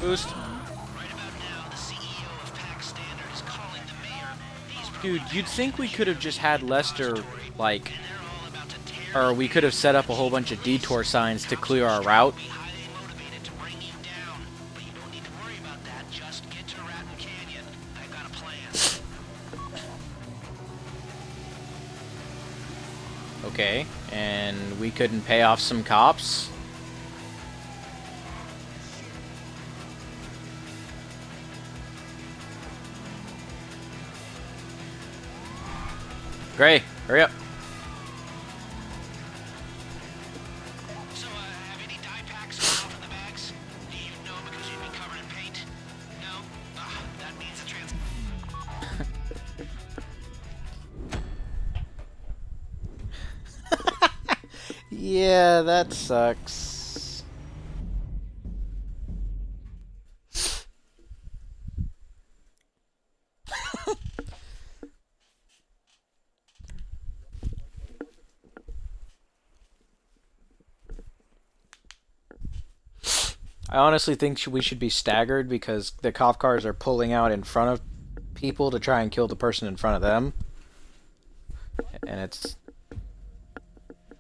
Boost. Dude, you'd think we could have just had Lester, like, or we could have set up a whole bunch of detour signs to clear our route. Okay, and we couldn't pay off some cops. Gray, hurry up. So, have any dye packs come out from the bags? Do you know because you'd be covered in paint? No? That means the trans... Yeah, that sucks. I honestly think we should be staggered because the cop cars are pulling out in front of people to try and kill the person in front of them. And it's...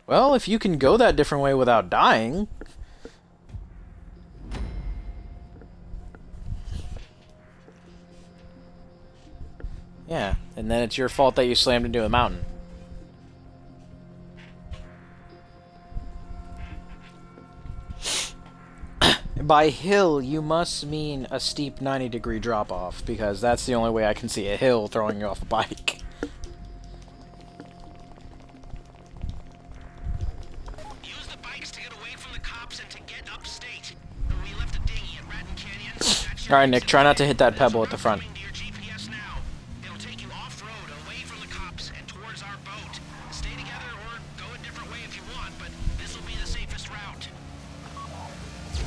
Well, if you can go that different way without dying... Yeah, and then it's your fault that you slammed into a mountain. By hill, you must mean a steep 90-degree drop-off, because that's the only way I can see a hill throwing you off a bike. Use the bikes to get away from the cops and to get upstate. We left a dinghy at Raton Canyon. Alright, Nick, try not to hit that pebble at the front. To your GPS now. It'll take you off-road, away from the cops, and towards our boat. Stay together or go a different way if you want, but this will be the safest route.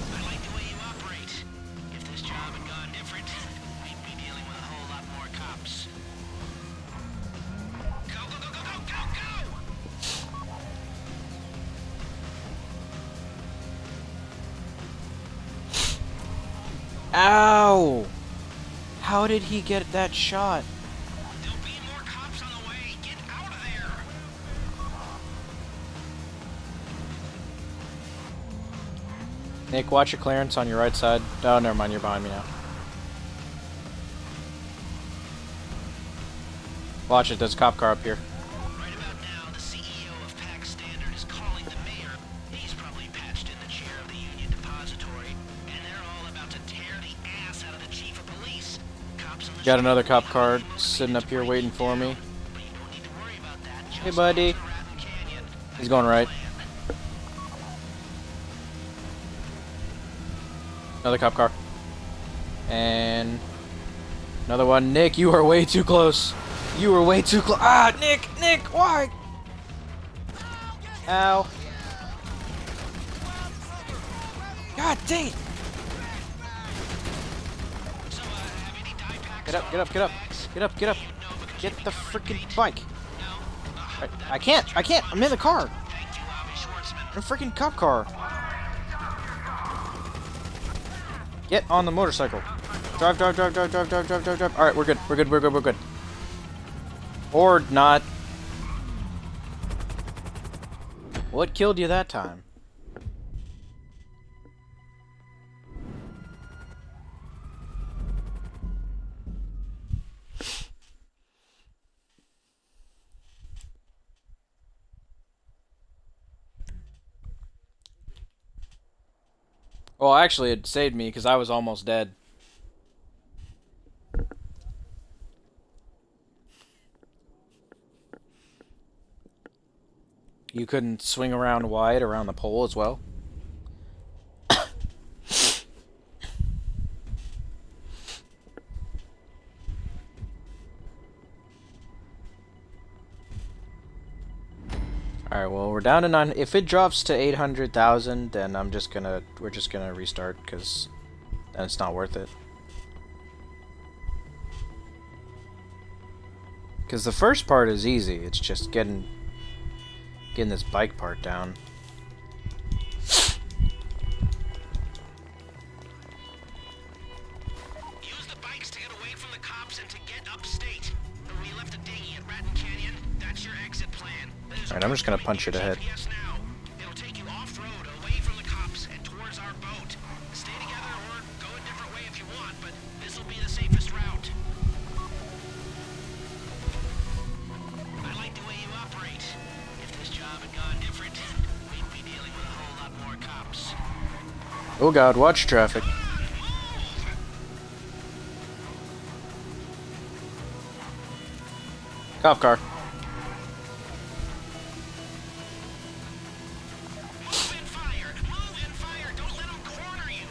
I like the way you operate. If this job had gone different, we'd be dealing with a whole lot more cops. Go, go, go, go, go, go, go! Ow! How did he get that shot? There'll be more cops on the way. Get out of there! Nick, watch your clearance on your right side. Oh, never mind, you're behind me now. Watch it, there's a cop car up here. Right about now, the CEO of Pack Standard is calling the mayor. He's probably patched in the chair of the Union Depository, and they're all about to tear the ass out of the chief of police. Cops on the Got another cop car sitting up here waiting for me. But you don't need to worry about that. Hey, buddy. Just Raton Canyon. He's going right. Another cop car. And another one. Nick, you are way too close. You were way too close. Ah, Nick, Nick, why? Ow. God dang it. So, have any dye packs Get up, get up, get up. Get up, get up. Get the freaking bike. I can't. I'm in the car. Thank you, Avi Schwartzman. In a freaking cop car. Get on the motorcycle. Drive, drive, drive, drive, drive, drive, drive, drive, drive. Alright, we're good. We're good, we're good, we're good. Or not. What killed you that time? Well, actually, it saved me because I was almost dead. You couldn't swing around wide around the pole as well? Alright, well, we're down to 9. If it drops to 800,000, then we're just gonna restart, because then it's not worth it. Because the first part is easy, it's just getting this bike part down. bikes to get away from the cops and to get upstate. We left a dinghy at Ratton Canyon. That's your exit plan. Alright, I'm just gonna punch it ahead. GPS now. It'll take you off-road, away from the cops, and towards our boat. Stay together or go a different way if you want, but this will be the safest route. I like the way you operate. If this job had gone different, we'd be dealing with a whole lot more cops. Oh god, watch traffic. Cop car. Move and fire! Move and fire! Don't let them corner you!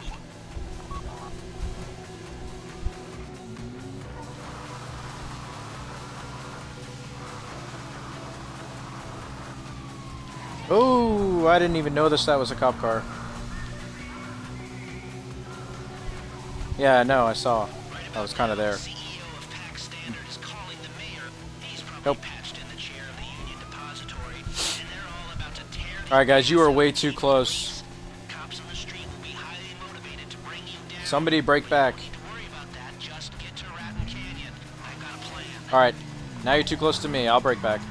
Oh, I didn't even notice that was a cop car. Yeah, no, I saw. I was kind of there. CEO of Pack Standard is calling the mayor. He's probably Nope. patched in the chair of the Union Depository, and they're all about to tear. Alright, guys, you are way too close. Cops on the street will be highly motivated to bring you down. Somebody break back. Don't worry about that. Just get to Ratton Canyon. I got a plan. Alright, now you're too close to me. I'll break back.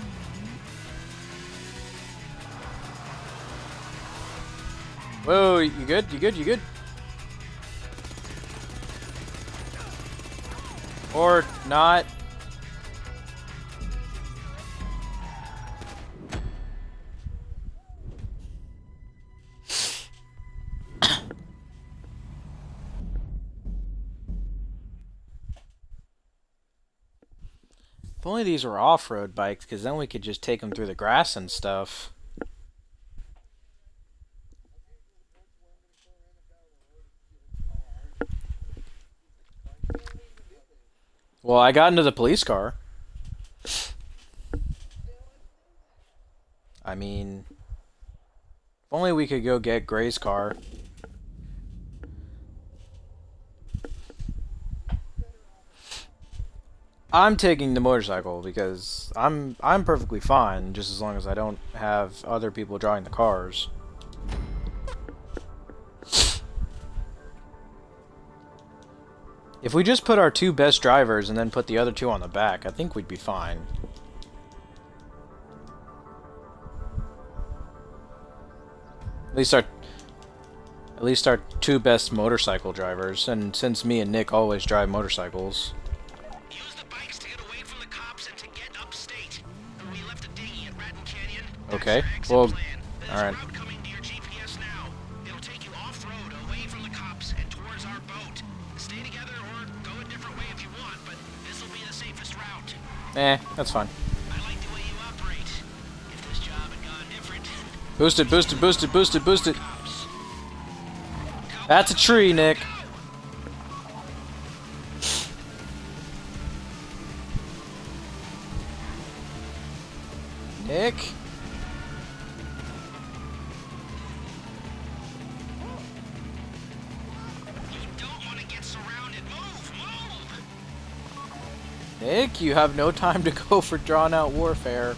Whoa, you good? You good? You good? Or not. If only these were off-road bikes, because then we could just take them through the grass and stuff. Well, I got into the police car. I mean, if only we could go get Gray's car. I'm taking the motorcycle because I'm perfectly fine just as long as I don't have other people driving the cars. If we just put our two best drivers and then put the other two on the back, I think we'd be fine. At least our two best motorcycle drivers, and since me and Nick always drive motorcycles. Use the bikes to get away from the cops and to get upstate. We left a dinghy at Ratton Canyon. That's Okay, your exit well, plan. There's alright. a route coming to your GPS now. It'll take you off-road, away from the cops, and towards our boat. Stay together or go a different way if you want, but this will be the safest route. That's fine. I like the way you operate. If this job had gone different, Boost it, boost it, boost it, boost it, boost it. cops. That's a tree, Nick. Nick? You don't want to get surrounded. Move, move! Nick, you have no time to go for drawn-out warfare.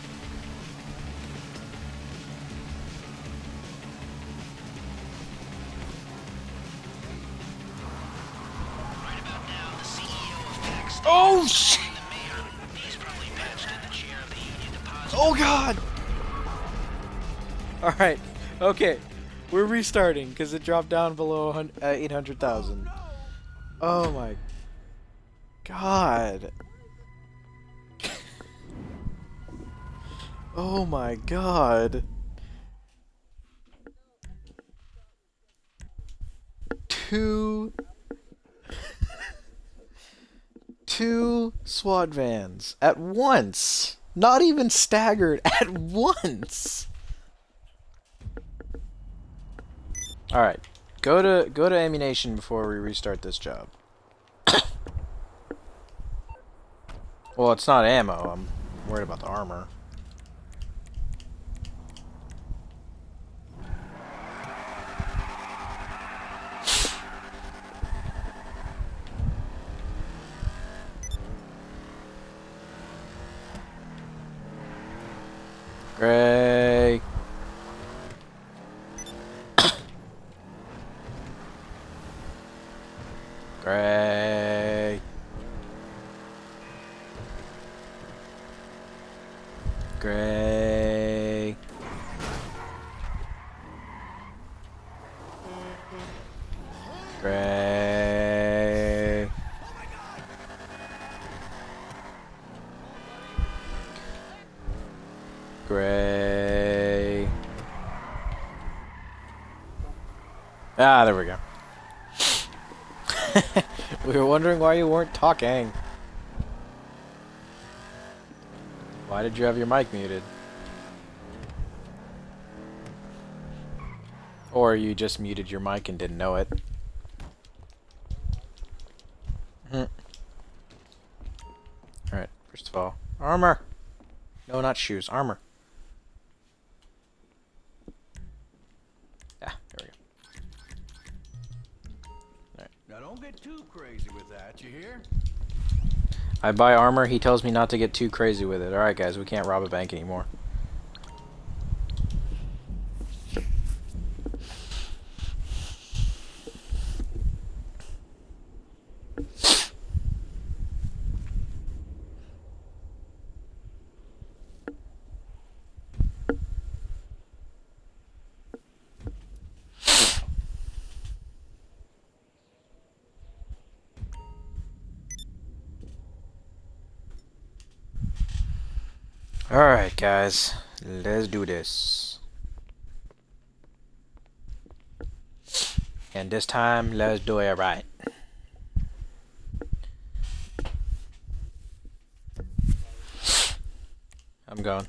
Right about now, the CEO of Pack Standard Oh, is shit! calling the mayor. He's probably patched in the chair of the Union Depository. Oh, God! Alright, okay. We're restarting, because it dropped down below 800,000. Oh, my God. Oh, my God. Two SWAT vans at once. Not even staggered, at once. All right, go to ammunition before we restart this job. Well, it's not ammo. I'm worried about the armor. Gray. Gray. Gray. Gray. Gray. Ah, there we go. We were wondering why you weren't talking. Why did you have your mic muted? Or you just muted your mic and didn't know it. Alright, first of all, armor! No, not shoes, armor. Ah, there we go. Alright. Now don't get too crazy with that, you hear? I buy armor, he tells me not to get too crazy with it. Alright guys, we can't rob a bank anymore. Alright guys, let's do this. And this time, let's do it right. I'm going.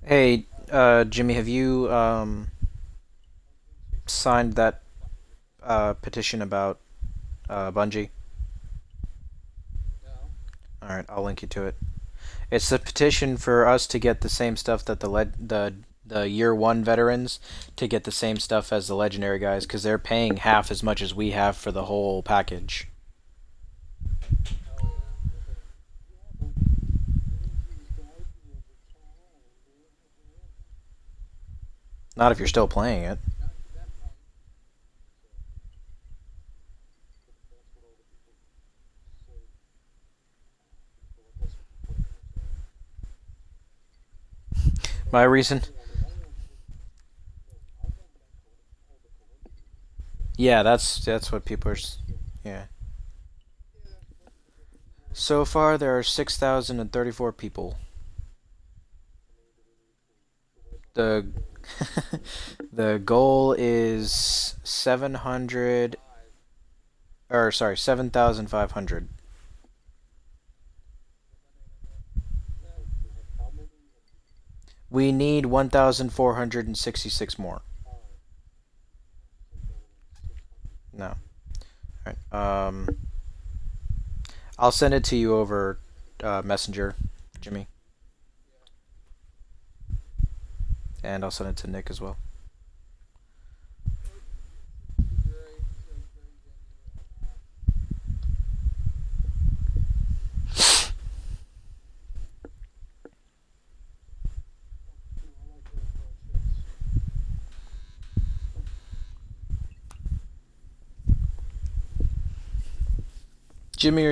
Hey, Jimmy, have you signed that petition about Bungie? Alright, I'll link you to it. It's a petition for us to get the same stuff that the year one veterans to get the same stuff as the legendary guys, because they're paying half as much as we have for the whole package. Not if you're still playing it. My reason? Yeah, that's what people are. Yeah. So far, there are 6,034 people. The the goal is 700, or sorry, 7,500. We need 1,466 more. No. Alright. I'll send it to you over Messenger, Jimmy. And I'll send it to Nick as well. Jimmy, are you